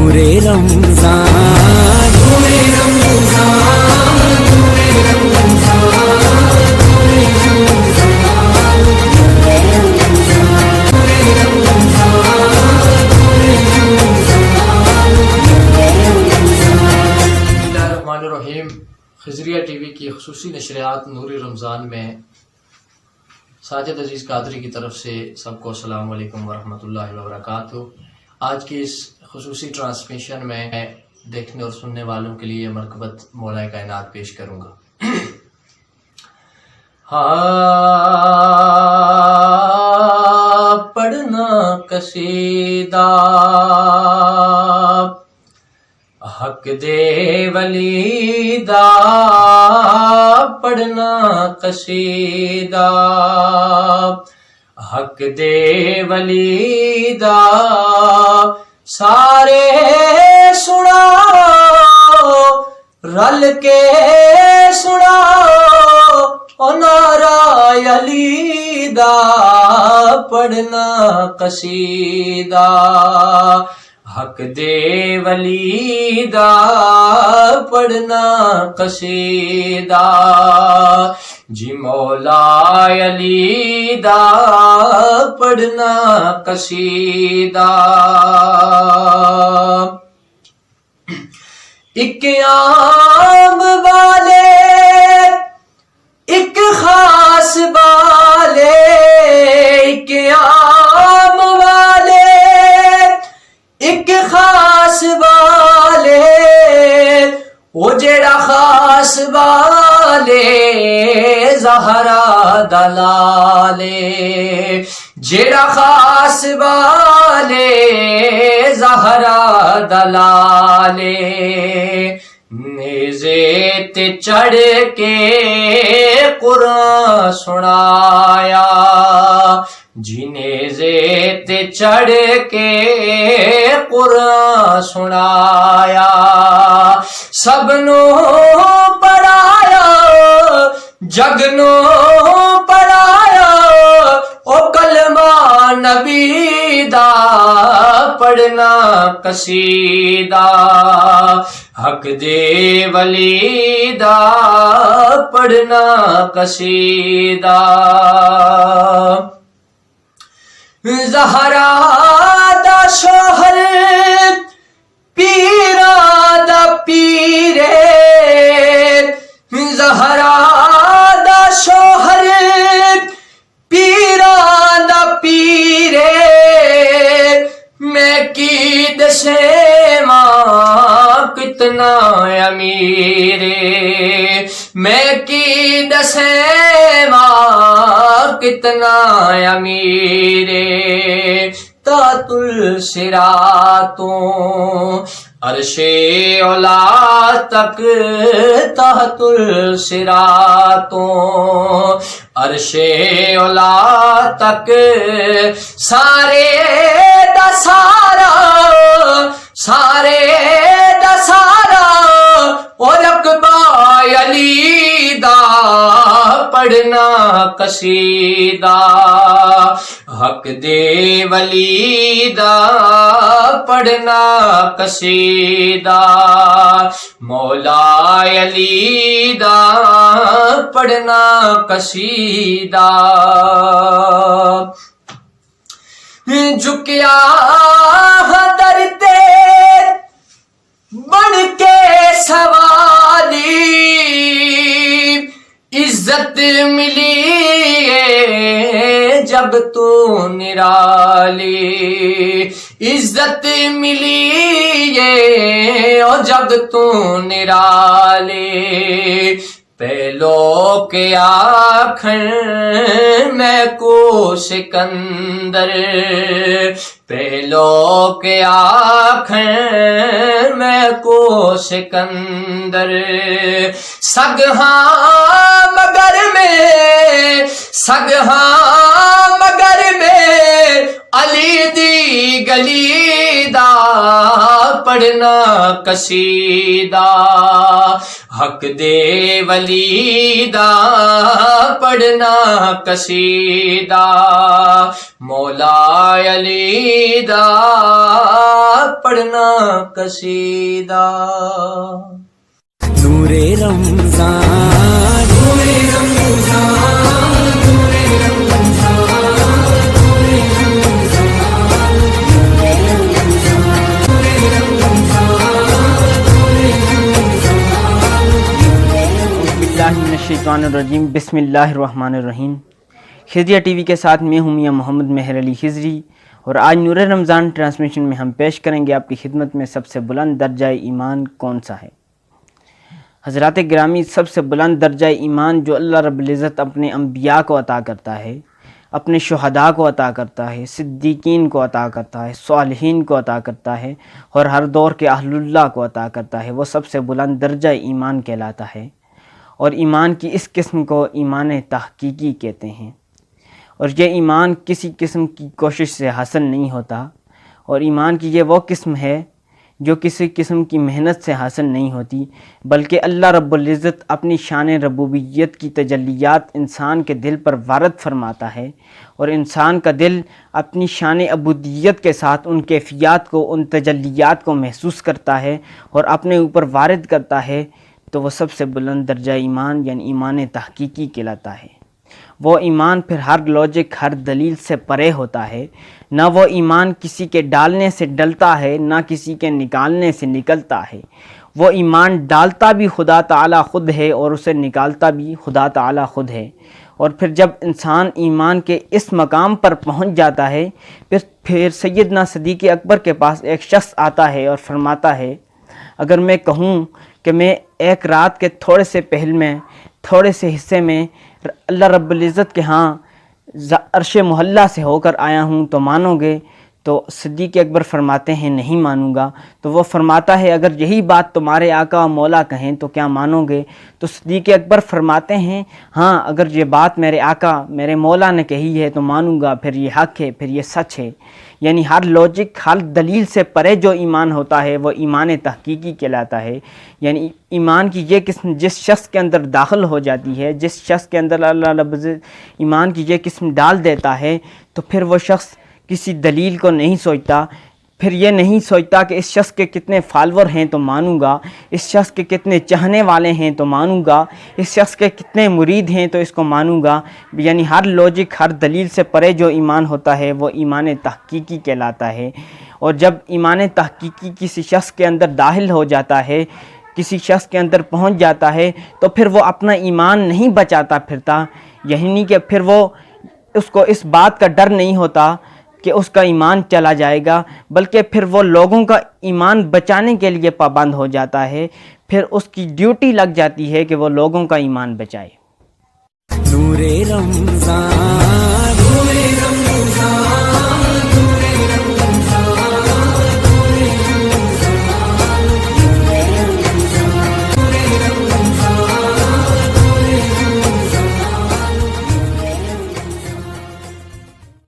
نور رمضان، نور رمضان، نور رمضان، الرحیم خضریہ T V کی خصوصی نشریات نور رمضان میں ساجد عزیز قادری کی طرف سے سب کو السلام علیکم ورحمۃ اللہ وبرکاتہ۔ آج کی اس خصوصی ٹرانسمیشن میں دیکھنے اور سننے والوں کے لیے مرکبت مولا کائنات پیش کروں گا۔ پڑھنا قصیدہ حق دے ولی دا، پڑھنا قصیدہ حق دے ولی دا، سارے سناؤ رل کے سناؤ او نعرہ علی دا، پڑھنا قصیدہ حق دے ولی دا، پڑھنا قصیدہ جی مولا علی دا، پڑھنا قصیدہ۔ ایک عام والے ایک خاص والے، ایک عام والے ایک خاص والے، وہ جڑا خاص والے زہرا دلالے، جڑا خاص والے زہرا دلالے، نیزے تے چڑھ کے قرآن سنایا، نیزے تے چڑھ کے قرآن سنایا، سب نو پڑھایا جگ نو پڑھایا، او کلمہ نبی دا، پڑھنا قصیدہ حق دے ولی دا، پڑھنا قصیدہ۔ زہرا دا شوہر پیرا دا پیرے، زہرا دا شوہر پیرا دا پیرے، میں کی دسے ماں کتنا امیرے، میں کی دسے ماں کتنا امیرے، تحت الصراطوں عرش اولا تک، تحت الصراطوں عرش اولا تک، سارے دا سارا سارے دا سارا، او رقبہ علی دا، پڑھنا قصیدہ حق دے ولی دا، پڑھنا قصیدہ مولا علی دا، پڑھنا قصیدہ۔ جھکیا در تے بن کے سوالی، عزت ملی ہے جب تو نرالی، عزت ملی ہے اور جب تو نرالی، پہلو کے آکھن میں کو سکندر، پہلو کے آکھن میں کو سکندر، سگہاں مگر میں سگہاں مگر میں علی دی گلی دا، پڑھنا قصیدہ حق دے ولی دا پڑھنا قصیدہ مولا علی دا پڑھنا قصیدہ نور رمضان نور رمضان نور من الشیطان الرجیم بسم اللہ الرحمن الرحیم۔ خضریہ ٹی وی کے ساتھ میں ہوں میاں محمد مہر علی خضری، اور آج نور رمضان ٹرانسمیشن میں ہم پیش کریں گے آپ کی خدمت میں سب سے بلند درجہ ایمان کون سا ہے۔ حضرات گرامی، سب سے بلند درجہ ایمان جو اللہ رب العزت اپنے انبیاء کو عطا کرتا ہے، اپنے شہداء کو عطا کرتا ہے، صدیقین کو عطا کرتا ہے، صالحین کو عطا کرتا ہے، اور ہر دور کے اہل اللہ کو عطا کرتا ہے، وہ سب سے بلند درجہ ایمان کہلاتا ہے۔ اور ایمان کی اس قسم کو ایمان تحقیقی کہتے ہیں، اور یہ ایمان کسی قسم کی کوشش سے حاصل نہیں ہوتا، اور ایمان کی یہ وہ قسم ہے جو کسی قسم کی محنت سے حاصل نہیں ہوتی، بلکہ اللہ رب العزت اپنی شان ربوبیت کی تجلیات انسان کے دل پر وارد فرماتا ہے، اور انسان کا دل اپنی شان عبودیت کے ساتھ ان کیفیات کو، ان تجلیات کو محسوس کرتا ہے اور اپنے اوپر وارد کرتا ہے، تو وہ سب سے بلند درجہ ایمان یعنی ایمان تحقیقی کہلاتا ہے۔ وہ ایمان پھر ہر لاجک، ہر دلیل سے پرے ہوتا ہے، نہ وہ ایمان کسی کے ڈالنے سے ڈلتا ہے، نہ کسی کے نکالنے سے نکلتا ہے۔ وہ ایمان ڈالتا بھی خدا تعالی خود ہے اور اسے نکالتا بھی خدا تعالی خود ہے۔ اور پھر جب انسان ایمان کے اس مقام پر پہنچ جاتا ہے، پھر سیدنا صدیق اکبر کے پاس ایک شخص آتا ہے اور فرماتا ہے، اگر میں کہوں کہ میں ایک رات کے تھوڑے سے پہل میں، تھوڑے سے حصے میں اللہ رب العزت کے ہاں عرش محلہ سے ہو کر آیا ہوں تو مانو گے؟ تو صدیق اکبر فرماتے ہیں نہیں مانوں گا۔ تو وہ فرماتا ہے اگر یہی بات تمہارے آقا و مولا کہیں تو کیا مانو گے؟ تو صدیق اکبر فرماتے ہیں ہاں، اگر یہ بات میرے آقا میرے مولا نے کہی ہے تو مانوں گا، پھر یہ حق ہے، پھر یہ سچ ہے۔ یعنی ہر لاجک، ہر دلیل سے پرے جو ایمان ہوتا ہے وہ ایمان تحقیقی کہلاتا ہے۔ یعنی ایمان کی یہ قسم جس شخص کے اندر داخل ہو جاتی ہے، جس شخص کے اندر اللہ رب العزت ایمان کی یہ قسم ڈال دیتا ہے، تو پھر وہ شخص کسی دلیل کو نہیں سوچتا، پھر یہ نہیں سوچتا کہ اس شخص کے کتنے فالور ہیں تو مانوں گا، اس شخص کے کتنے چاہنے والے ہیں تو مانوں گا، اس شخص کے کتنے مرید ہیں تو اس کو مانوں گا۔ یعنی ہر لاجک، ہر دلیل سے پرے جو ایمان ہوتا ہے وہ ایمان تحقیقی کہلاتا ہے۔ اور جب ایمان تحقیقی کسی شخص کے اندر داخل ہو جاتا ہے، کسی شخص کے اندر پہنچ جاتا ہے، تو پھر وہ اپنا ایمان نہیں بچاتا پھرتا، یعنی کہ پھر وہ اس کو اس بات کا ڈر نہیں ہوتا کہ اس کا ایمان چلا جائے گا، بلکہ پھر وہ لوگوں کا ایمان بچانے کے لیے پابند ہو جاتا ہے، پھر اس کی ڈیوٹی لگ جاتی ہے کہ وہ لوگوں کا ایمان بچائے۔ نور رمضان